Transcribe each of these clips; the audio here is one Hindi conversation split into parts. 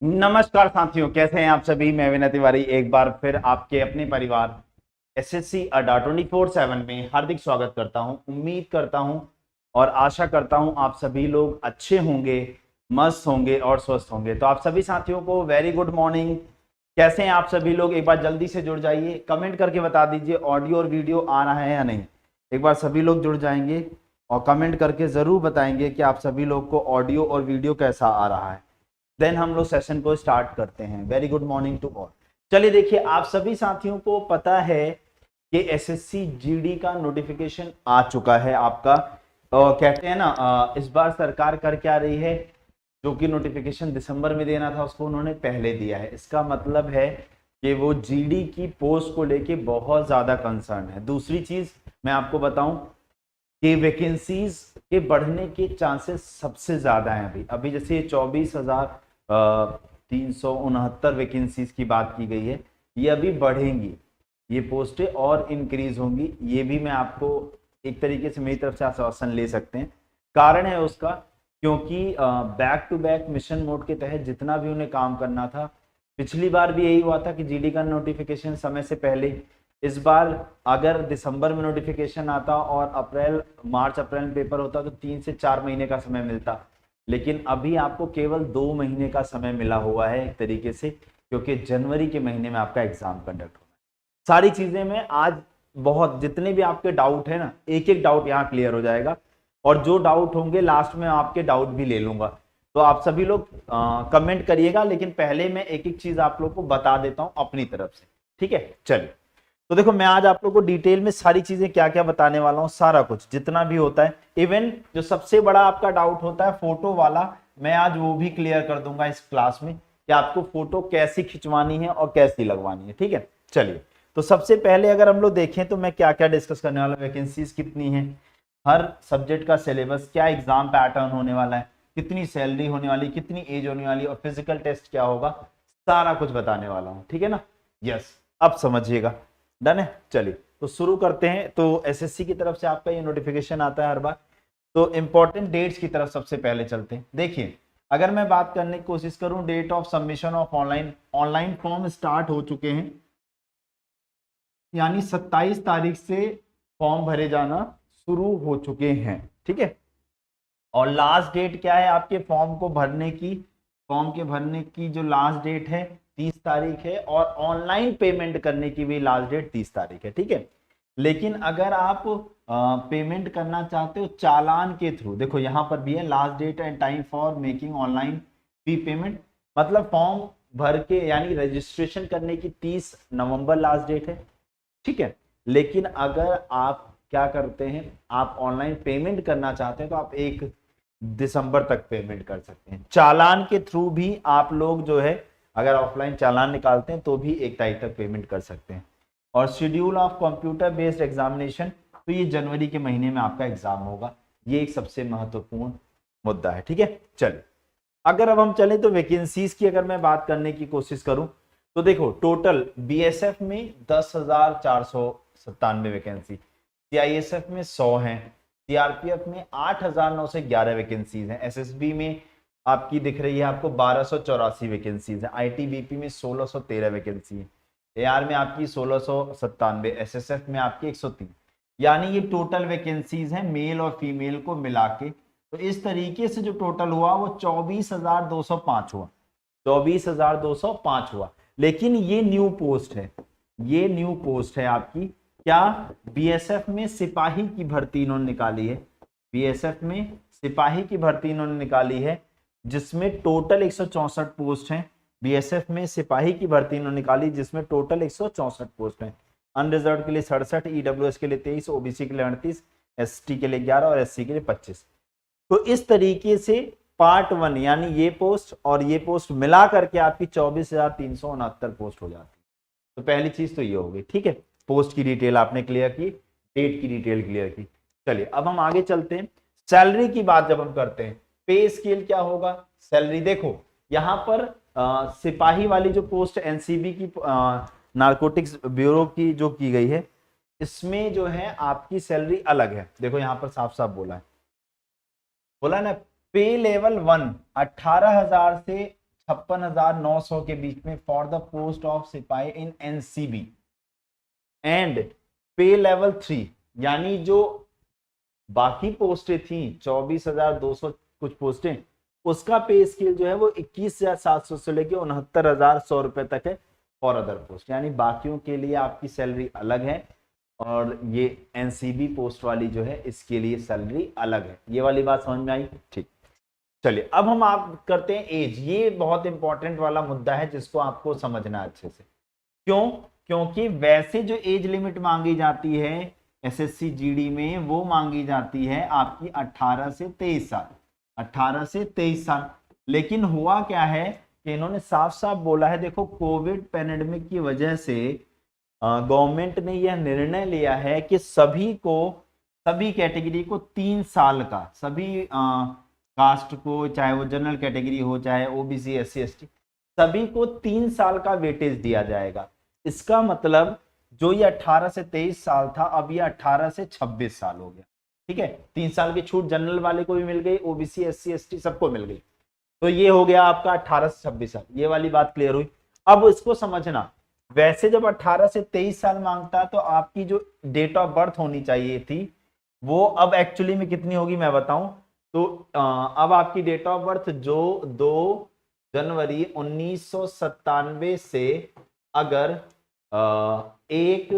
नमस्कार साथियों, कैसे हैं आप सभी। मैं विनय तिवारी एक बार फिर आपके अपने परिवार एसएससी अड्डा 24/7 में हार्दिक स्वागत करता हूं। उम्मीद करता हूं और आशा करता हूं आप सभी लोग अच्छे होंगे, मस्त होंगे और स्वस्थ होंगे। तो आप सभी साथियों को वेरी गुड मॉर्निंग। कैसे हैं आप सभी लोग? एक बार जल्दी से जुड़ जाइए, कमेंट करके बता दीजिए ऑडियो और वीडियो आ रहा है या नहीं। एक बार सभी लोग जुड़ जाएंगे और कमेंट करके जरूर बताएंगे कि आप सभी लोग को ऑडियो और वीडियो कैसा आ रहा है। देन हम लोग सेशन को स्टार्ट करते हैं। Very good morning to all. चलिए देखिए, आप सभी साथियों को पता है कि एसएससी जीडी का नोटिफिकेशन आ चुका है आपका। कहते हैं ना, इस बार सरकार कर क्या रही है, जो कि नोटिफिकेशन दिसंबर में देना था उसको उन्होंने पहले दिया है। इसका मतलब है कि वो जीडी की पोस्ट को लेके बहुत ज्यादा कंसर्न है। दूसरी चीज मैं आपको बताऊं कि वैकेंसीज के बढ़ने के चांसेस सबसे ज्यादा हैं अभी जैसे 24,369 वैकेंसीज की बात की गई है, ये अभी बढ़ेंगी, ये पोस्टें और इंक्रीज होंगी। ये भी मैं आपको एक तरीके से मेरी तरफ से आश्वासन ले सकते हैं। कारण है उसका, क्योंकि back to back mission mode के तहत जितना भी उन्हें काम करना था, पिछली बार भी यही हुआ था कि जीडी का नोटिफिकेशन समय से पहले। इस बार अगर दिसंबर में नोटिफिकेशन आता और मार्च अप्रैल में पेपर होता तो 3 से 4 महीने का समय मिलता, लेकिन अभी आपको केवल 2 महीने का समय मिला हुआ है एक तरीके से, क्योंकि जनवरी के महीने में आपका एग्जाम कंडक्ट होना है। सारी चीजें में आज बहुत जितने भी आपके डाउट है ना, एक एक डाउट यहाँ क्लियर हो जाएगा, और जो डाउट होंगे लास्ट में आपके डाउट भी ले लूंगा। तो आप सभी लोग कमेंट करिएगा, लेकिन पहले मैं एक एक चीज आप लोग को बता देता हूं अपनी तरफ से। ठीक है, चलिए। तो देखो, मैं आज आप लोगों को डिटेल में सारी चीजें क्या क्या बताने वाला हूँ, सारा कुछ जितना भी होता है। इवन जो सबसे बड़ा आपका डाउट होता है फोटो वाला, मैं आज वो भी क्लियर कर दूंगा इस क्लास में कि आपको फोटो कैसी खिंचवानी है और कैसी लगवानी है। ठीक है, चलिए। तो सबसे पहले अगर हम लोग देखें तो मैं क्या क्या डिस्कस करने वाला हूं, वैकेंसीज कितनी है, हर सब्जेक्ट का सिलेबस, क्या एग्जाम पैटर्न होने वाला है, कितनी सैलरी होने वाली, कितनी एज होने वाली, और फिजिकल टेस्ट क्या होगा, सारा कुछ बताने वाला हूं। ठीक है ना? यस, अब समझिएगा। डन है? चलिए तो शुरू करते हैं। तो एसएससी की तरफ से आपका ये नोटिफिकेशन आता है हर बार। तो इंपॉर्टेंट डेट्स की तरफ सबसे पहले चलते हैं। देखिए, अगर मैं बात करने की कोशिश करूं, date of submission of online form start हो चुके हैं, यानी 27 तारीख से फॉर्म भरे जाना शुरू हो चुके हैं। ठीक है, और लास्ट डेट क्या है आपके फॉर्म को भरने की? फॉर्म के भरने की जो लास्ट डेट है 30 तारीख है, और ऑनलाइन पेमेंट करने की भी लास्ट डेट 30 तारीख है। ठीक है, लेकिन अगर आप पेमेंट करना चाहते हो चालान के थ्रू, देखो यहां पर भी है last date and time for making online fee payment, मतलब फॉर्म भर के यानी रजिस्ट्रेशन करने की 30 नवंबर लास्ट डेट है। ठीक है, लेकिन अगर आप क्या करते हैं, आप ऑनलाइन पेमेंट करना चाहते हैं तो आप 1 दिसंबर तक पेमेंट कर सकते हैं। चालान के थ्रू भी आप लोग जो है, अगर ऑफलाइन चालान निकालते हैं तो भी 1 तारीख तक पेमेंट कर सकते हैं। और schedule of computer based examination, तो ये जनवरी के महीने में आपका एग्जाम होगा। ये एक सबसे महत्वपूर्ण मुद्दा है। ठीक है, चलिए। अगर अब हम चलें तो वैकेंसीज की अगर मैं बात करने की कोशिश करूं, तो देखो टोटल बीएसएफ में 10,497 वैकेंसी, सीआईएसएफ में 100 है, सीआरपीएफ में 8,911 वैकेंसीज हैं, एसएसबी में आपकी दिख रही है आपको 1284 वैकेंसीज है, आईटीबीपी में 1613 वैकेंसी है, एआर में आपकी 1697, एसएसएफ में आपकी 103। यानी ये टोटल वैकेंसीज हैं मेल और फीमेल को मिला के। तो इस तरीके से जो टोटल हुआ वो 24,205 हुआ, 24,205 हुआ। लेकिन ये न्यू पोस्ट है, ये न्यू पोस्ट है आपकी। क्या? बीएसएफ में सिपाही की भर्ती इन्होंने निकाली है, बीएसएफ में सिपाही की भर्ती इन्होंने निकाली है, जिसमें टोटल 164 पोस्ट हैं। बीएसएफ में सिपाही की भर्ती इन्होंने निकाली जिसमें टोटल 164 पोस्ट हैं। अनरिजर्व के लिए 67, ईडब्ल्यूएस के लिए 23, ओबीसी के लिए 38, एसटी के लिए 11 और एससी के लिए 25। तो इस तरीके से पार्ट 1 यानी ये पोस्ट और ये पोस्ट मिला करके आपकी 24,369 पोस्ट हो जाती है। तो पहली चीज तो ये हो गई। ठीक है, पोस्ट की डिटेल आपने क्लियर की, डेट की डिटेल क्लियर की। चलिए अब हम आगे चलते हैं। सैलरी की बात जब हम करते हैं, पे स्केल क्या होगा, सैलरी देखो यहां पर सिपाही वाली जो पोस्ट एनसीबी की नारकोटिक्स ब्यूरो की जो की गई है, इसमें जो है आपकी सैलरी अलग है। देखो यहां पर साफ साफ बोला है ना, पे लेवल 1 18,000 से 56,900 के बीच में फॉर द पोस्ट ऑफ सिपाही इन एनसीबी एंड पे लेवल 3, यानी जो बाकी पोस्टें थी 24,200 कुछ पोस्टें, उसका पे स्केल जो है वो 21,700 से लेके 69,100 रुपए तक है फॉर अदर पोस्ट, यानी बाकियों के लिए आपकी सैलरी अलग है और ये एनसीबी पोस्ट वाली जो है इसके लिए सैलरी अलग है। ये वाली बात समझ में आई? ठीक, चलिए अब हम आप करते हैं एज। ये बहुत इंपॉर्टेंट वाला मुद्दा है जिसको आपको समझना है अच्छे से। क्यों? क्योंकि वैसे जो एज लिमिट मांगी जाती है एसएससी जीडी में वो मांगी जाती है आपकी 18 से 23 साल, 18 से 23 साल। लेकिन हुआ क्या है कि इन्होंने साफ साफ बोला है, देखो कोविड पैंडेमिक की वजह से गवर्नमेंट ने यह निर्णय लिया है कि सभी कैटेगरी को 3 साल का, सभी कास्ट को, चाहे वो जनरल कैटेगरी हो चाहे ओबीसी एससी एसटी, सभी को 3 साल का वेटेज दिया जाएगा। इसका मतलब जो ये 18 से 23 साल था अब ये 18 से 26 साल हो गया। ठीक है, 3 साल की छूट जनरल वाले को भी मिल गई, ओबीसी एससी एसटी सबको मिल गई, तो ये हो गया आपका 18 से 26 साल। ये वाली बात क्लियर हुई। अब इसको समझना, वैसे जब 18 से 23 साल मांगता तो आपकी जो डेट ऑफ बर्थ होनी चाहिए थी वो अब एक्चुअली में कितनी होगी मैं बताऊं तो अब आपकी डेट ऑफ बर्थ जो 2 जनवरी 1997 से अगर 1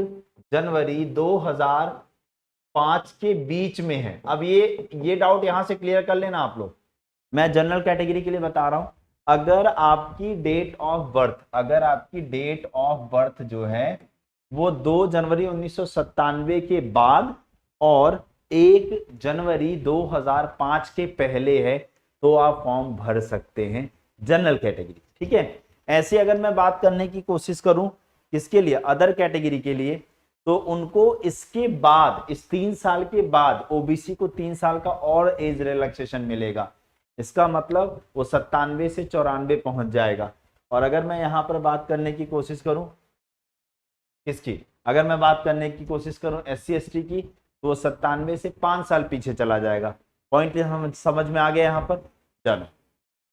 जनवरी 2005 के बीच में है। अब ये डाउट यहां से क्लियर कर लेना आप लोग, मैं जनरल कैटेगरी के लिए बता रहा हूं। अगर आपकी डेट ऑफ बर्थ जो है वो 2 जनवरी 1997 के बाद और 1 जनवरी 2005 के पहले है तो आप फॉर्म भर सकते हैं जनरल कैटेगरी। ठीक है, ऐसे अगर मैं बात करने की कोशिश करूं किसके लिए, अदर कैटेगरी के लिए, तो उनको इसके बाद, इस 3 साल के बाद ओबीसी को 3 साल का और एज रिलैक्सेशन मिलेगा। इसका मतलब वो 97 से 94 पहुंच जाएगा। और अगर मैं यहां पर बात करने की कोशिश करूं किसकी, अगर मैं बात करने की कोशिश करूं एससी एसटी की, तो 97 से 5 साल पीछे चला जाएगा। पॉइंट हम समझ में आ गया यहां पर? चलो,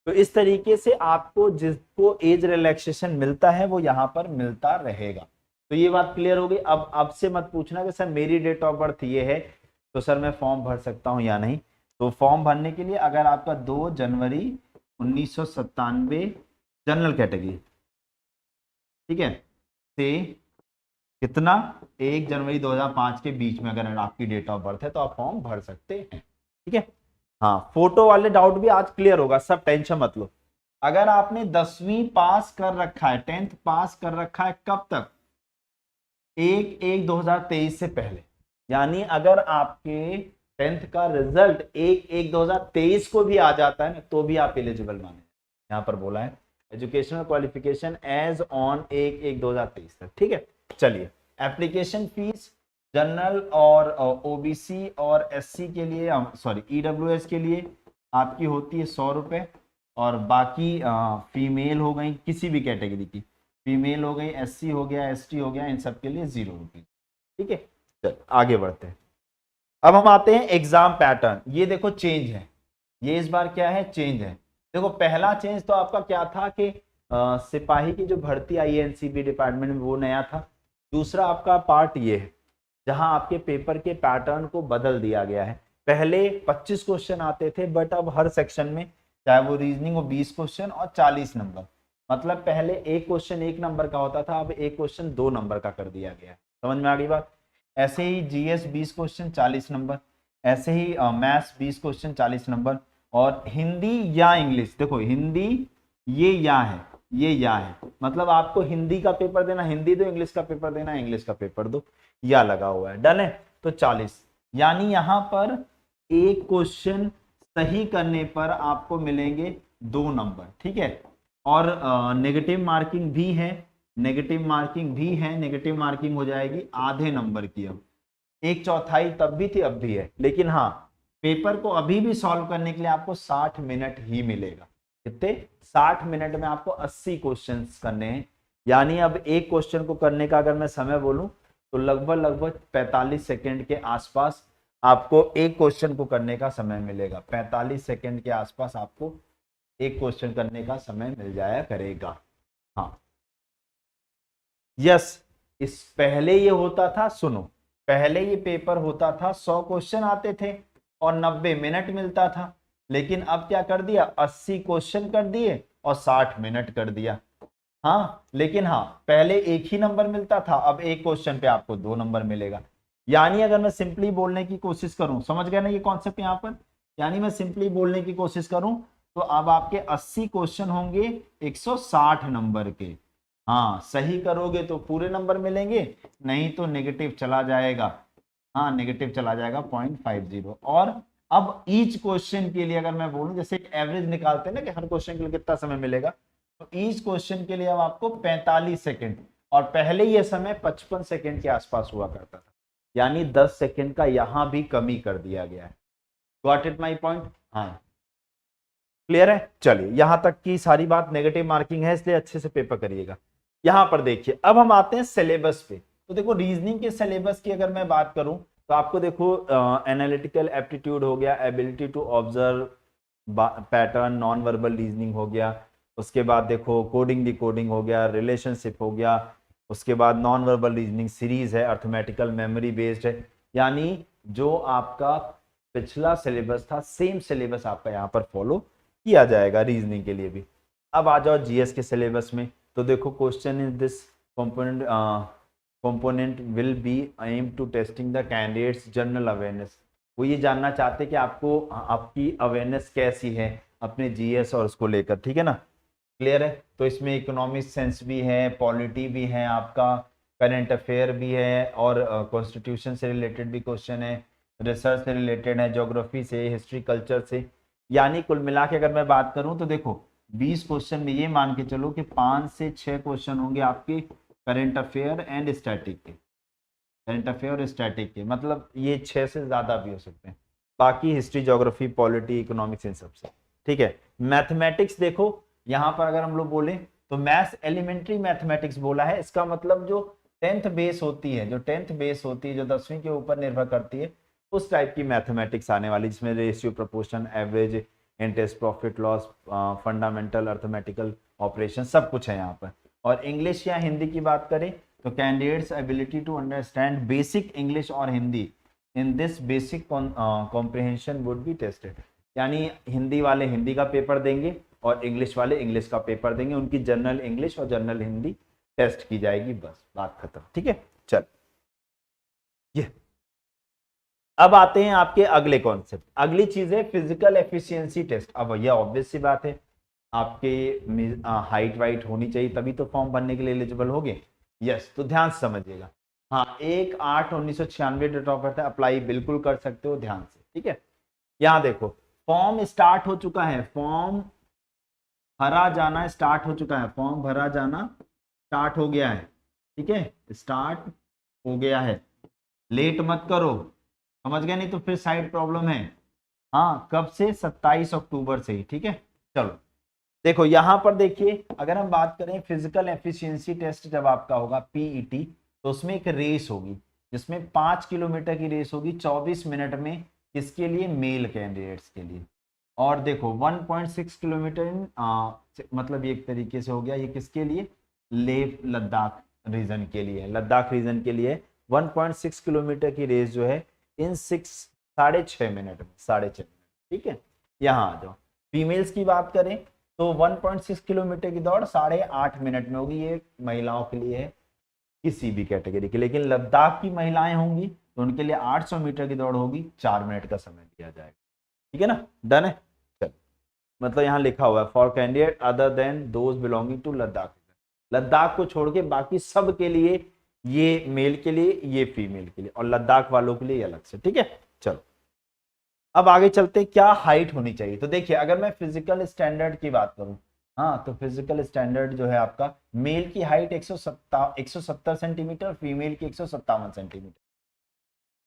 तो इस तरीके से आपको जिसको एज रिलैक्सेशन मिलता है वो यहां पर मिलता रहेगा। तो ये बात क्लियर हो गई। अब आपसे मत पूछना कि सर मेरी डेट ऑफ बर्थ ये है तो सर मैं फॉर्म भर सकता हूं या नहीं। तो फॉर्म भरने के लिए अगर आपका 2 जनवरी 1997 जनरल कैटेगरी, ठीक है, से कितना 1 जनवरी 2005 के बीच में अगर आपकी डेट ऑफ बर्थ है तो आप फॉर्म भर सकते हैं। ठीक है, हाँ, फोटो वाले डाउट भी आज क्लियर होगा, सब टेंशन मत लो। अगर आपने 10वीं पास कर रखा है, 10th पास कर रखा है, कब तक? 1/1/2023 से पहले, यानी अगर आपके 10th का रिजल्ट 1/1/2023 को भी आ जाता है ना तो भी आप एलिजिबल माने। यहाँ पर बोला है एजुकेशनल क्वालिफिकेशन एज ऑन 1/1/2023 तक। ठीक है, चलिए, एप्लीकेशन फीस जनरल और ओबीसी और एससी के लिए, सॉरी ईडब्ल्यूएस के लिए आपकी होती है 100 रुपये, और बाकी फीमेल हो गई किसी भी कैटेगरी की, फीमेल हो गई, एससी हो गया, एसटी हो गया, इन सब के लिए 0 रुपये। ठीक है, चल आगे बढ़ते हैं। अब हम आते हैं एग्जाम पैटर्न। ये देखो चेंज है, ये इस बार क्या है, चेंज है। देखो पहला चेंज तो आपका क्या था कि सिपाही की जो भर्ती आई है एनसीबी डिपार्टमेंट में वो नया था। दूसरा आपका पार्ट ये है जहां आपके पेपर के पैटर्न को बदल दिया गया है। पहले 25 क्वेश्चन आते थे, बट अब हर सेक्शन में चाहे वो रीजनिंग हो 20 क्वेश्चन और 40 नंबर, मतलब पहले एक क्वेश्चन 1 नंबर का होता था, अब एक क्वेश्चन 2 नंबर का कर दिया गया है। समझ में आ गई बात? ऐसे ही जीएस 20 क्वेश्चन 40 नंबर, ऐसे ही मैथ्स 20 क्वेश्चन 40 नंबर, और हिंदी या इंग्लिश, देखो हिंदी ये या है, ये या है, मतलब आपको हिंदी का पेपर देना हिंदी दो, इंग्लिश का पेपर देना इंग्लिश का पेपर दो, या लगा हुआ है। डन है? तो 40, यानी यहां पर एक क्वेश्चन सही करने पर आपको मिलेंगे 2 नंबर। ठीक है, और नेगेटिव मार्किंग भी है, नेगेटिव मार्किंग हो जाएगी आधे नंबर की। अब 1/4 तब भी थी अब भी है, लेकिन हाँ पेपर को अभी भी सॉल्व करने के लिए आपको 60 मिनट ही मिलेगा। कितने? 60 मिनट में आपको 80 क्वेश्चंस करने हैं। यानी अब एक क्वेश्चन को करने का अगर मैं समय बोलूं तो लगभग 45 सेकंड के आसपास आपको एक क्वेश्चन को करने का समय मिलेगा। 45 सेकंड के आसपास आपको एक क्वेश्चन करने का समय मिल जाया करेगा। हाँ यस, इस पहले ये होता था, सुनो, पहले ये पेपर होता था 100 क्वेश्चन आते थे और 90 मिनट मिलता था, लेकिन अब क्या कर दिया, 80 क्वेश्चन कर दिए और 60 मिनट कर दिया। हाँ लेकिन हाँ, पहले एक ही नंबर मिलता था, अब एक क्वेश्चन पे आपको 2 नंबर मिलेगा। यानी अगर मैं सिंपली बोलने की कोशिश करूं, समझ गए ना ये कॉन्सेप्ट यहाँ पर, यानी मैं सिंपली बोलने की कोशिश करूं तो अब आपके 80 क्वेश्चन होंगे 160 नंबर के। हाँ सही करोगे तो पूरे नंबर मिलेंगे, नहीं तो नेगेटिव चला जाएगा। हाँ नेगेटिव चला जाएगा 0.50। और अब ईच क्वेश्चन के लिए अगर मैं बोलूं, जैसे एक एवरेज निकालते हैं ना कि हर क्वेश्चन के लिए कितना समय मिलेगा, तो ईच क्वेश्चन के लिए अब आपको 45 सेकेंड, और पहले ये समय 55 सेकेंड के आसपास हुआ करता था, यानी 10 सेकेंड का यहां भी कमी कर दिया गया है। Got it my point? हाँ क्लियर है। चलिए यहां तक की सारी बात नेगेटिव मार्किंग है, इसलिए अच्छे से पेपर करिएगा। यहां पर देखिए, अब हम आते हैं सिलेबस पे। तो देखो रीजनिंग के सिलेबस की अगर मैं बात करूं तो आपको देखो एनालिटिकल एप्टीट्यूड हो गया, ability to observe pattern, non verbal reasoning हो गया, उसके बाद देखो कोडिंग डिकोडिंग हो गया, रिलेशनशिप हो गया, उसके बाद नॉन वर्बल रीजनिंग सीरीज है, अर्थमेटिकल मेमोरी बेस्ड है। यानी जो आपका पिछला सिलेबस था सेम सिलेबस आपका यहाँ पर फॉलो किया जाएगा रीजनिंग के लिए भी। अब आ जाओ जीएस के सिलेबस में। तो देखो question in this component will be aimed to testing the candidates general awareness। वो ये जानना चाहते कि आपको आपकी अवेयरनेस कैसी है अपने जीएस और उसको लेकर, ठीक है ना, क्लियर है। तो इसमें इकोनॉमिक सेंस भी है, पॉलिटी भी है, आपका करंट अफेयर भी है, और कॉन्स्टिट्यूशन से रिलेटेड भी क्वेश्चन है, रिसर्च से रिलेटेड है, ज्योग्राफी से, हिस्ट्री कल्चर से। यानी कुल मिला के अगर मैं बात करूं तो देखो 20 क्वेश्चन में ये मान के चलो कि 5 से 6 क्वेश्चन होंगे आपके करंट अफेयर एंड स्टैटिक के, करंट अफेयर और स्टैटिक के, मतलब ये 6 से ज्यादा भी हो सकते हैं, बाकी हिस्ट्री, ज्योग्राफी, पॉलिटी, इकोनॉमिक्स, इन सबसे, ठीक है। मैथमेटिक्स देखो यहाँ पर अगर हम लोग बोले तो मैथ्स एलिमेंट्री मैथमेटिक्स बोला है, इसका मतलब जो 10th बेस होती है, जो 10th बेस होती है, जो 10वीं के ऊपर निर्भर करती है, उस टाइप की मैथमेटिक्स आने वाली, जिसमें ratio, proportion, average, interest, profit loss, fundamental arithmetical operation, सब कुछ है यहाँ पर। और इंग्लिश या हिंदी की बात करें तो candidates ability to understand basic English और Hindi in this basic comprehension would be tested. यानी हिंदी वाले हिंदी का पेपर देंगे और इंग्लिश वाले इंग्लिश का पेपर देंगे, उनकी जनरल इंग्लिश और जनरल हिंदी टेस्ट की जाएगी, बस बात खत्म, ठीक है। चल ये अब आते हैं आपके अगले कॉन्सेप्ट, अगली चीज है फिजिकल एफिशिएंसी टेस्ट। अब ये ऑब्वियस सी बात है, आपके हाइट वाइट होनी चाहिए तभी तो फॉर्म भरने के लिए एलिजिबल होगे। यस, तो ध्यान से समझिएगा। हाँ 1/8/1996 डेट ऑफ बर्थ है, अप्लाई बिल्कुल कर सकते हो ध्यान से, ठीक है। यहाँ देखो फॉर्म स्टार्ट हो चुका है, फॉर्म भरा जाना स्टार्ट हो चुका है, फॉर्म भरा जाना स्टार्ट हो गया है, ठीक है, स्टार्ट हो गया है, लेट मत करो, समझ गए, नहीं तो फिर साइड प्रॉब्लम है। हाँ कब से, 27 अक्टूबर से ही, ठीक है। चलो देखो यहां पर देखिए, अगर हम बात करें फिजिकल एफिशिएंसी टेस्ट जब आपका होगा पीईटी, तो उसमें एक रेस होगी जिसमें 5 किलोमीटर की रेस होगी 24 मिनट में, किसके लिए, मेल कैंडिडेट्स के लिए। और देखो 1.6 किलोमीटर मतलब ये एक तरीके से हो गया, ये किसके लिए, लेह लद्दाख रीजन के लिए, लद्दाख रीजन के लिए 1.6 किलोमीटर की रेस जो है इन 6.5 मिनट में, 6.5 मिनट, ठीक है। यहाँ आ जाओ, फीमेल्स की बात करें तो 1.6 किलोमीटर की दौड़ 8.5 मिनट में होगी, ये महिलाओं के लिए है, किसी भी कैटेगरी के। लेकिन लद्दाख की महिलाएं होंगी तो उनके लिए 800 मीटर की दौड़ होगी, 4 मिनट का समय दिया जाएगा, ठीक है ना, डन है। चल मतलब यहाँ लिखा हुआ है for candidate other than those belonging to Ladakh, Ladakh को छोड़ के बाकी सब के लिए, ये मेल के लिए, ये फीमेल के लिए, और लद्दाख वालों के लिए अलग से, ठीक है। चलो अब आगे चलते, क्या हाइट होनी चाहिए। तो देखिए अगर मैं फिजिकल स्टैंडर्ड की बात करूं, हाँ तो फिजिकल स्टैंडर्ड जो है आपका, मेल की हाइट 170 सेंटीमीटर, फीमेल की 157 सेंटीमीटर।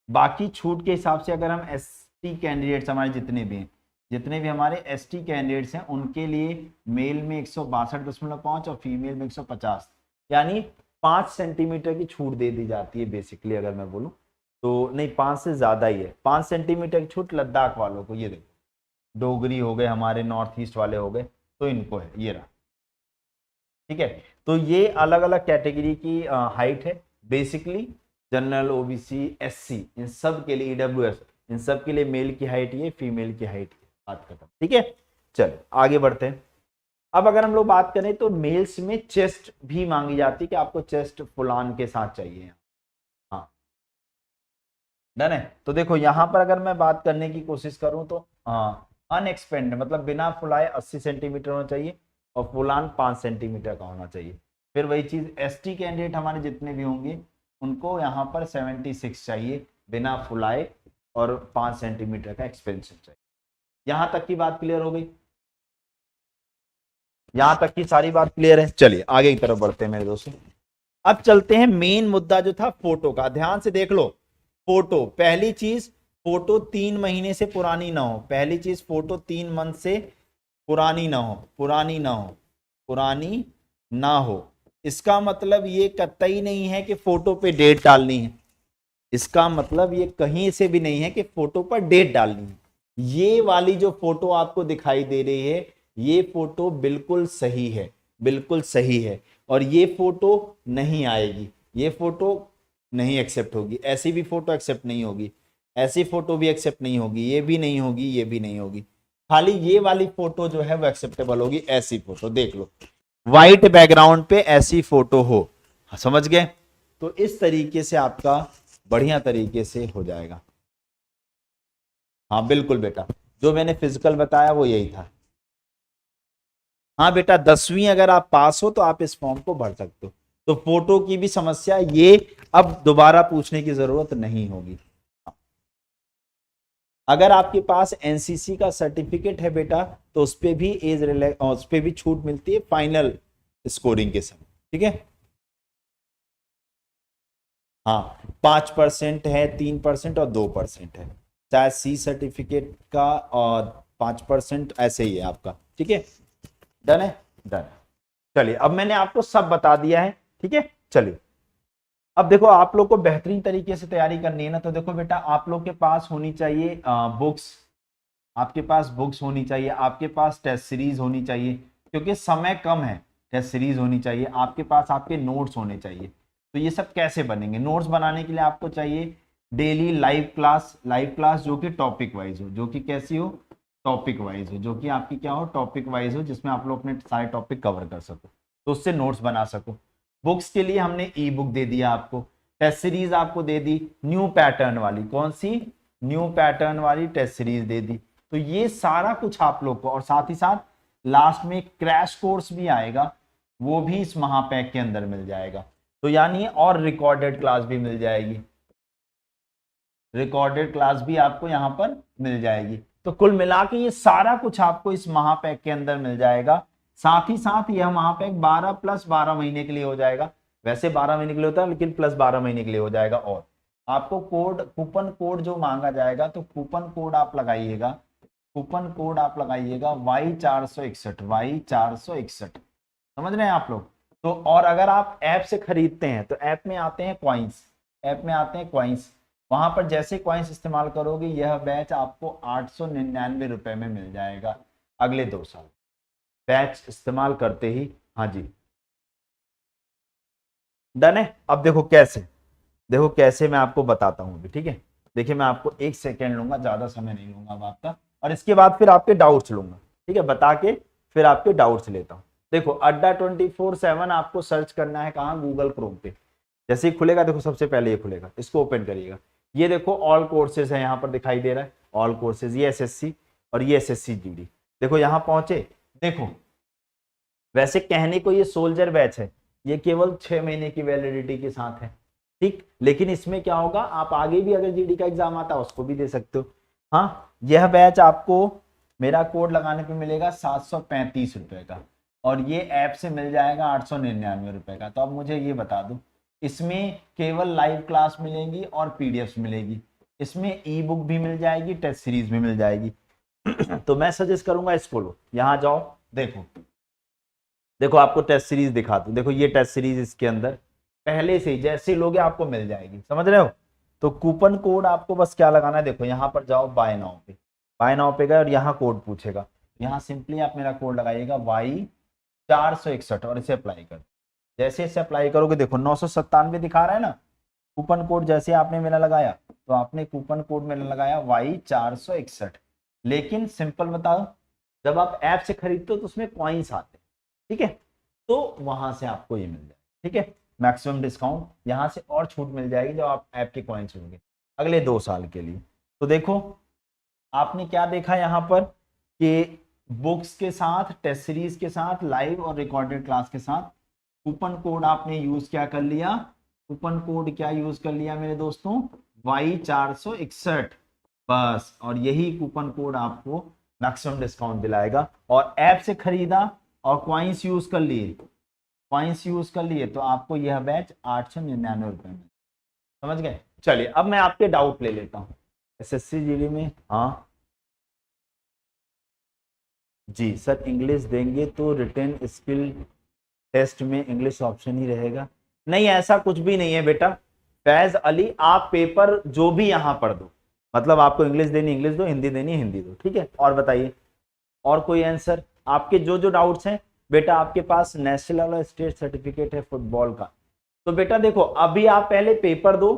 बाकी छूट के हिसाब से अगर हम एसटी कैंडिडेट्स हमारे जितने भी हमारे एसटी कैंडिडेट्स हैं उनके लिए मेल में 162.5 और फीमेल में 150, यानी 5 सेंटीमीटर की छूट दे दी जाती है बेसिकली, अगर मैं बोलूं तो। नहीं 5 से ज्यादा ही है, 5 सेंटीमीटर की छूट लद्दाख वालों को। ये देखो डोगरी हो गए, हमारे नॉर्थ ईस्ट वाले हो गए, तो इनको है, ये रहा। ठीक है, तो ये अलग अलग कैटेगरी की हाइट है। बेसिकली जनरल, ओबीसी, एससी, इन सब के लिए, ईडब्ल्यूएस, इन सब के लिए मेल की हाइट ये, फीमेल की हाइट ये, बात खत्म। ठीक है, चलो आगे बढ़ते हैं। अब अगर हम लोग बात करें तो मेल्स में चेस्ट भी मांगी जाती है कि आपको चेस्ट फुलान के साथ चाहिए। हाँ, डन है। तो देखो यहां पर अगर मैं बात करने की कोशिश करूं तो हाँ, अनएक्सपेंड मतलब बिना फुलाए 80 सेंटीमीटर होना चाहिए और फुलान 5 सेंटीमीटर का होना चाहिए। फिर वही चीज एसटी कैंडिडेट हमारे जितने भी होंगे उनको यहाँ पर 76 चाहिए बिना फुलाए और 5 सेंटीमीटर का एक्सपेंशन चाहिए। यहां तक की बात क्लियर हो गई? यहां तक की सारी बात क्लियर है। चलिए आगे की तरफ बढ़ते हैं मेरे दोस्तों। अब चलते हैं मेन मुद्दा जो था फोटो का। ध्यान से देख लो, फोटो पहली चीज, फोटो 3 महीने से पुरानी ना हो। पहली चीज, फोटो 3 मंथ से पुरानी ना हो, पुरानी ना हो, पुरानी ना हो। इसका मतलब ये कतई नहीं है कि फोटो पे डेट डालनी है। इसका मतलब ये कहीं से भी नहीं है कि फोटो पर डेट डालनी है। ये वाली जो फोटो आपको दिखाई दे रही है, ये फोटो बिल्कुल सही है, बिल्कुल सही है। और ये फोटो नहीं आएगी, ये फोटो नहीं एक्सेप्ट होगी। ऐसी भी फोटो एक्सेप्ट नहीं होगी, ऐसी फोटो भी एक्सेप्ट नहीं होगी, ये भी नहीं होगी, ये भी नहीं होगी। खाली ये वाली फोटो जो है वो एक्सेप्टेबल होगी। ऐसी फोटो देख लो, व्हाइट बैकग्राउंड पे ऐसी फोटो हो। समझ गए? तो इस तरीके से आपका बढ़िया तरीके से हो जाएगा। हाँ बिल्कुल बेटा, जो मैंने फिजिकल बताया वो यही था। हाँ बेटा, 10वीं अगर आप पास हो तो आप इस फॉर्म को भर सकते हो। तो फोटो की भी समस्या ये अब दोबारा पूछने की जरूरत नहीं होगी। अगर आपके पास एनसीसी का सर्टिफिकेट है बेटा तो उस पर भी उस पर भी छूट मिलती है फाइनल स्कोरिंग के समय। ठीक है, हाँ 5% है, 3% और 2% है। चाहे सी सर्टिफिकेट का और 5% ऐसे ही है आपका। ठीक है, डन है, डन। चलिए अब मैंने आपको सब बता दिया है। ठीक है, चलिए अब देखो आप लोग को बेहतरीन तरीके से तैयारी करनी है ना, तो देखो बेटा आप लोग के पास होनी चाहिए बुक्स, आपके पास बुक्स होनी चाहिए, आपके पास टेस्ट सीरीज होनी चाहिए क्योंकि समय कम है। टेस्ट सीरीज होनी चाहिए आपके पास, आपके नोट्स होने चाहिए। तो ये सब कैसे बनेंगे? नोट्स बनाने के लिए आपको चाहिए daily live class, live class जो कि टॉपिक वाइज हो, जो कि कैसी हो, टॉपिक वाइज हो, जो कि आपकी क्या हो, टॉपिक वाइज हो, जिसमें आप लोग अपने सारे टॉपिक कवर कर सको, तो उससे नोट्स बना सको। बुक्स के लिए हमने ई बुक दे दिया आपको, टेस्ट सीरीज आपको दे दी न्यू पैटर्न वाली। कौन सी? न्यू पैटर्न वाली टेस्ट सीरीज दे दी। तो ये सारा कुछ आप लोग को, और साथ ही साथ लास्ट में क्रैश कोर्स भी आएगा, वो भी इस महापैक के अंदर मिल जाएगा। तो यानी और रिकॉर्डेड क्लास भी मिल जाएगी, रिकॉर्डेड क्लास भी आपको यहां पर मिल जाएगी। तो कुल मिला के ये सारा कुछ आपको इस महापैक के अंदर मिल जाएगा। साथ ही साथ यह महापैक 12 + 12 महीने के लिए हो जाएगा। वैसे 12 महीने के लिए होता है लेकिन + 12 महीने के लिए हो जाएगा। और आपको कोड, कूपन कोड जो मांगा जाएगा, तो कूपन कोड आप लगाइएगा, कूपन कोड आप लगाइएगा Y461, Y461। समझ रहे हैं आप लोग? तो और अगर आप ऐप से खरीदते हैं तो ऐप में आते हैं कॉइन्स, ऐप में आते हैं कॉइन्स, वहां पर जैसे कॉइन्स इस्तेमाल करोगे यह बैच आपको 899 रुपए में मिल जाएगा अगले 2 साल, बैच इस्तेमाल करते ही। हाँ जी, डन है। अब देखो कैसे, देखो कैसे मैं आपको बताता हूँ अभी। ठीक है, देखिए मैं आपको 1 सेकेंड लूंगा, ज्यादा समय नहीं लूंगा अब आपका, और इसके बाद फिर आपके डाउट्स लूंगा। ठीक है, बता के फिर आपके डाउट्स लेता हूँ। देखो अड्डा 24/7 आपको सर्च करना है कहाँ? गूगल क्रोम पे। जैसे ही खुलेगा, देखो सबसे पहले ये खुलेगा, इसको ओपन करिएगा। ये देखो ऑल कोर्सेज है, यहाँ पर दिखाई दे रहा है ऑल कोर्सेज, ये एसएससी और ये एसएससी जीडी। देखो यहाँ पहुंचे, देखो वैसे कहने को ये सोल्जर बैच है, ये केवल 6 महीने की वैलिडिटी के साथ है। ठीक, लेकिन इसमें क्या होगा, आप आगे भी अगर जीडी का एग्जाम आता है उसको भी दे सकते हो। हाँ, यह बैच आपको मेरा कोड लगाने पे मिलेगा 735 रुपए का, और ये ऐप से मिल जाएगा 899 रुपए का। तो अब मुझे ये बता दो, इसमें केवल लाइव क्लास मिलेंगी और पीडीएफ मिलेगी, इसमें ई बुक भी मिल जाएगी, टेस्ट सीरीज भी मिल जाएगी। तो मैं सजेस्ट करूंगा इसको लो, यहाँ जाओ, देखो देखो आपको टेस्ट सीरीज दिखा दूं। देखो ये टेस्ट सीरीज इसके अंदर पहले से ही जैसे लोगे आपको मिल जाएगी। समझ रहे हो? तो कूपन कोड आपको बस क्या लगाना है, देखो यहाँ पर जाओ बाय नाउ पे, बाय नाउ पे गए और यहाँ कोड पूछेगा, यहाँ सिंपली आप मेरा कोड लगाइएगा Y461 और इसे अप्लाई कर। जैसे इसे अप्लाई करोगे देखो 997 दिखा रहा है ना कूपन कोड, जैसे आपने मेरा लगाया तो आपने कूपन कोड मेरा लगाया Y461। लेकिन सिंपल बताओ, जब आप ऐप से खरीदते हो तो उसमें कॉइन्स आते हैं, ठीक है, तो वहां से आपको ये मिल जाए, ठीक है, मैक्सिमम डिस्काउंट यहाँ से और छूट मिल जाएगी जब आप ऐप के कॉइन्स होंगे अगले 2 साल के लिए। तो देखो आपने क्या देखा यहाँ पर कि बुक्स के साथ, टेस्ट सीरीज के साथ, लाइव और रिकॉर्डेड क्लास के साथ कूपन कोड आपने यूज क्या कर लिया, कूपन कोड क्या यूज कर लिया मेरे दोस्तों, Y461 बस। और यही कूपन कोड आपको मैक्सिमम डिस्काउंट दिलाएगा। और ऐप से खरीदा और कॉइन्स यूज कर लिए, कॉइन्स यूज कर लिए तो आपको यह बैच 899 रुपए में। समझ गए? चलिए अब मैं आपके डाउट ले लेता हूँ। एसएससी जीडी में, हाँ जी सर, इंग्लिश देंगे तो रिटन स्किल टेस्ट में इंग्लिश ऑप्शन ही रहेगा? नहीं, ऐसा कुछ भी नहीं है बेटा। फैज अली, आप पेपर जो भी यहां पढ़ दो, मतलब आपको इंग्लिश देनी इंग्लिश दो, हिंदी देनी हिंदी दो, ठीक है। और बताइए, और कोई आंसर? आपके जो जो डाउट्स हैं बेटा, आपके पास नेशनल और स्टेट सर्टिफिकेट है फुटबॉल का, तो बेटा देखो अभी आप पहले पेपर दो,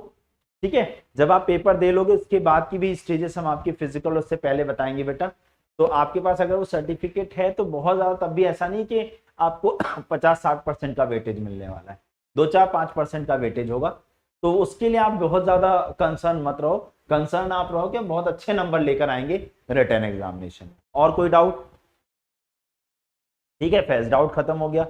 ठीक है। जब आप पेपर दे लोगे उसके बाद की भी स्टेजेस हम आपकी फिजिकल उससे पहले बताएंगे बेटा। तो आपके पास अगर वो सर्टिफिकेट है तो बहुत ज्यादा, तब भी ऐसा नहीं कि आपको 50-60% का वेटेज मिलने वाला है, 2-4-5% का वेटेज होगा। तो उसके लिए आप बहुत ज्यादा कंसर्न मत रहो, कंसर्न आप रहो कि बहुत अच्छे नंबर लेकर आएंगे रिटन एग्जामिनेशन। और कोई डाउट? ठीक है फैज, डाउट खत्म हो गया।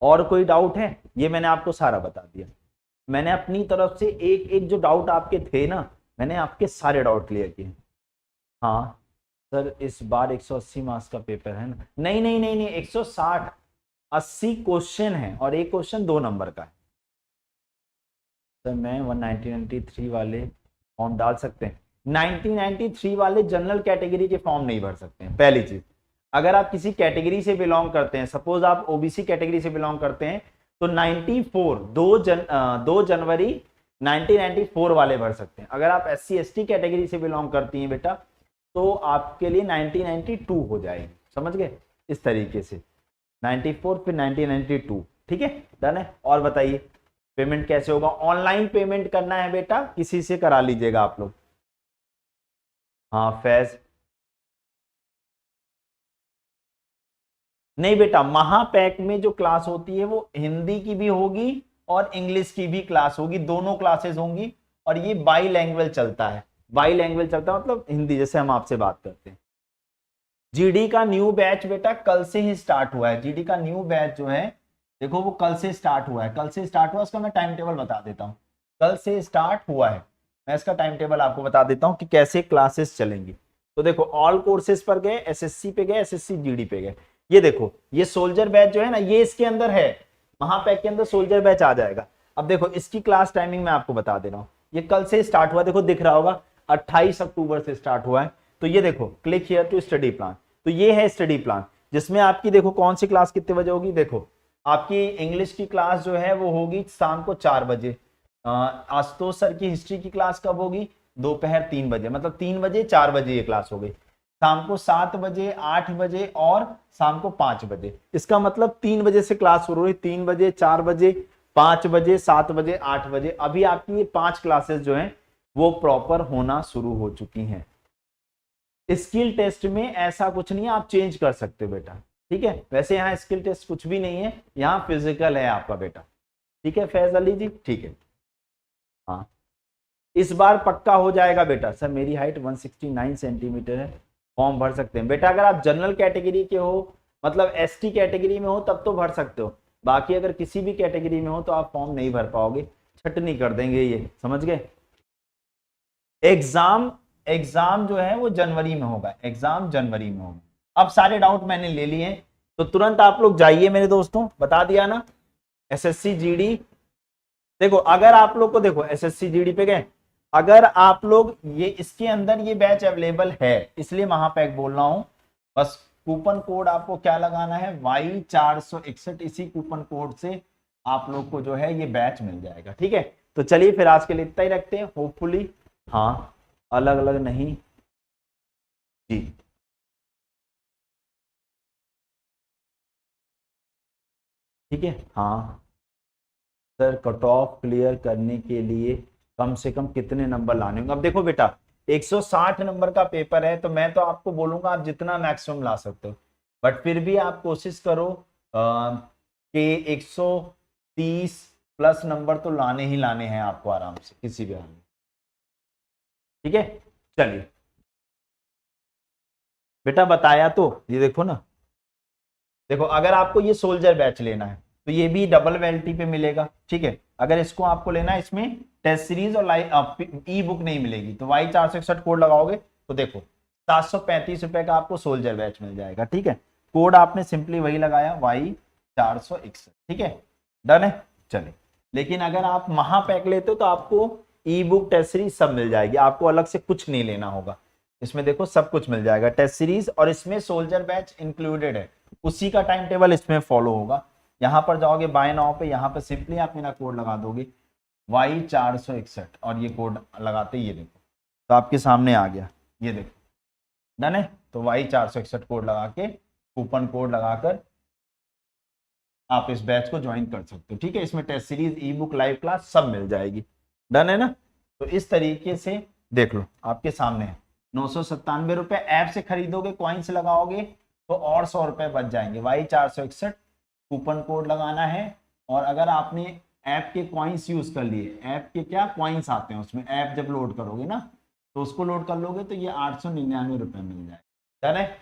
और कोई डाउट है? ये मैंने आपको सारा बता दिया। मैंने अपनी तरफ से एक एक जो डाउट आपके थे ना, मैंने आपके सारे डाउट क्लियर किए। हाँ सर, इस बार 180 मार्क्स का पेपर है ना? नहीं नहीं नहीं नहीं, 160, 80 क्वेश्चन है और एक क्वेश्चन 2 नंबर का है। सर मैं 1993 वाले फॉर्म डाल सकते हैं? 1993 वाले जनरल कैटेगरी के फॉर्म नहीं भर सकते हैं, पहली चीज। अगर आप किसी कैटेगरी से बिलोंग करते हैं, सपोज आप ओबीसी कैटेगरी से बिलोंग करते हैं, तो 2 जनवरी 1994 वाले भर सकते हैं। अगर आप SC ST कैटेगरी से बिलोंग करती हैं बेटा, तो आपके लिए 1992 हो जाएगी। समझ गए? इस तरीके से 94 फिर 1992, ठीक है, डन है। और बताइए पेमेंट कैसे होगा? ऑनलाइन पेमेंट करना है बेटा, किसी से करा लीजिएगा आप लोग। हाँ फैज, नहीं बेटा, महापैक में जो क्लास होती है वो हिंदी की भी होगी और इंग्लिश की भी क्लास होगी, दोनों क्लासेस होंगी। और ये बाई लैंग्वेज चलता है, बाई लैंग्वेज चलता है मतलब हिंदी, जैसे हम आपसे बात करते हैं। जीडी का न्यू बैच बेटा कल से ही स्टार्ट हुआ है। जीडी का न्यू बैच जो है देखो वो कल से स्टार्ट हुआ है, कल से स्टार्ट हुआ। उसका मैं टाइम टेबल बता देता हूँ, कल से स्टार्ट हुआ है। मैं इसका टाइम टेबल आपको बता देता हूँ कि कैसे क्लासेस चलेंगी। तो देखो ऑल कोर्सेज पर गए, एसएससी पे गए, एसएससी जीडी पे गए। ये देखो ये सोल्जर बैच जो है ना, ये इसके अंदर है, महापैक के अंदर सोल्जर बैच आ जाएगा। अब देखो इसकी क्लास टाइमिंग मैं आपको बता दे रहा हूँ। ये कल से स्टार्ट हुआ, देखो दिख रहा होगा 28 अक्टूबर से स्टार्ट हुआ है। तो ये देखो click here to study plan, तो ये है स्टडी प्लान, जिसमें आपकी देखो कौन सी क्लास कितने बजे होगी। देखो आपकी इंग्लिश की क्लास जो है वो होगी शाम को 4 बजे। आशुतोष सर की हिस्ट्री की क्लास कब होगी? दोपहर 3 बजे, मतलब 3 बजे 4 बजे ये क्लास हो गई। शाम को 7 बजे, 8 बजे और शाम को 5 बजे। इसका मतलब 3 बजे से क्लास शुरू हुई, 3 बजे, 4 बजे, 5 बजे, 7 बजे, 8 बजे। अभी आपकी ये 5 क्लासेस जो हैं वो प्रॉपर होना शुरू हो चुकी हैं। स्किल टेस्ट में ऐसा कुछ नहीं है, आप चेंज कर सकते हो बेटा, ठीक है। वैसे यहाँ स्किल टेस्ट कुछ भी नहीं है, यहाँ फिजिकल है आपका बेटा, ठीक है फैज अली जी, ठीक है। हाँ इस बार पक्का हो जाएगा बेटा। सर मेरी हाइट 169 सेंटीमीटर है, फॉर्म भर सकते हैं बेटा। अगर आप जनरल कैटेगरी के हो, मतलब ST कैटेगरी में हो, तब तो भर सकते हो। बाकी अगर किसी भी कैटेगरी में हो तो आप फॉर्म नहीं भर पाओगे, छटनी कर देंगे ये, समझ गए। एग्जाम जो है वो जनवरी में होगा, एग्जाम जनवरी में होगा। अब सारे डाउट मैंने ले लिए हैं, तो तुरंत आप लोग जाइए मेरे दोस्तों, बता दिया ना SSC GD। देखो अगर आप लोग को, देखो SSC GD पे गए, अगर आप लोग ये इसके अंदर ये बैच अवेलेबल है, इसलिए महापैक बोल रहा हूं। बस कूपन कोड आपको क्या लगाना है, Y461, इसी कूपन कोड से आप लोग को जो है ये बैच मिल जाएगा, ठीक है। तो चलिए फिर आज के लिए इतना ही रखते हैं, होपफुली। हाँ अलग अलग नहीं, जी ठीक है। हाँ सर, कट ऑफ क्लियर करने के लिए कम से कम कितने नंबर लाने होंगे? अब देखो बेटा, 160 नंबर का पेपर है, तो मैं तो आपको बोलूंगा आप जितना मैक्सिमम ला सकते हो, बट फिर भी आप कोशिश करो कि 130 प्लस नंबर तो लाने ही लाने हैं आपको आराम से किसी भी हाल में। ठीक है, चलिए बेटा बताया तो ये देखो ना, देखो अगर आपको ये सोल्जर बैच लेना है तो ये भी डबल वैलिटी पे मिलेगा। ठीक है, अगर इसको आपको लेना है, इसमें टेस्ट सीरीज और ई बुक नहीं मिलेगी, तो Y461 कोड लगाओगे तो देखो 735 रुपए का आपको सोल्जर बैच मिल जाएगा। ठीक है, कोड आपने सिंपली वही लगाया Y461। ठीक है, डन है। चलिए, लेकिन अगर आप महापैक लेते हो तो आपको ई बुक टेस्ट सीरीज सब मिल जाएगी, आपको अलग से कुछ नहीं लेना होगा। इसमें देखो सब कुछ मिल जाएगा, टेस्ट सीरीज, और इसमें सोल्जर बैच इंक्लूडेड है, उसी का टाइम टेबल इसमें फॉलो होगा। यहां पर जाओगे बाय नाउ पे, यहां पर सिंपली आप मेरा कोड लगा दोगे Y461 और ये कोड लगाते ये देखो तो आपके सामने आ गया, ये देखो डन है। तो Y461 कोड लगा के, कूपन कोड लगाकर आप इस बैच को ज्वाइन कर सकते हो। ठीक है, इसमें test series, ebook, live class सब मिल जाएगी। डन है ना? तो इस तरीके से देख लो, आपके सामने है। 997 रुपए ऐप से खरीदोगे, कॉइन्स लगाओगे तो और 100 रुपए बच जाएंगे। Y461 कूपन कोड लगाना है, और अगर आपने ऐप के कॉइन्स यूज कर लिए, ऐप के क्या कॉइन्स आते हैं उसमें, ऐप जब लोड करोगे ना तो उसको लोड कर लोगे तो ये 899 रुपए मिल जाएगा। डन है?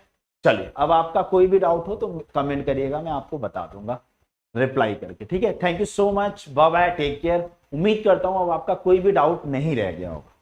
चलिए, अब आपका कोई भी डाउट हो तो कमेंट करिएगा, मैं आपको बता दूंगा रिप्लाई करके। ठीक है, thank you so much, bye bye, take care. उम्मीद करता हूं अब आपका कोई भी डाउट नहीं रह गया होगा।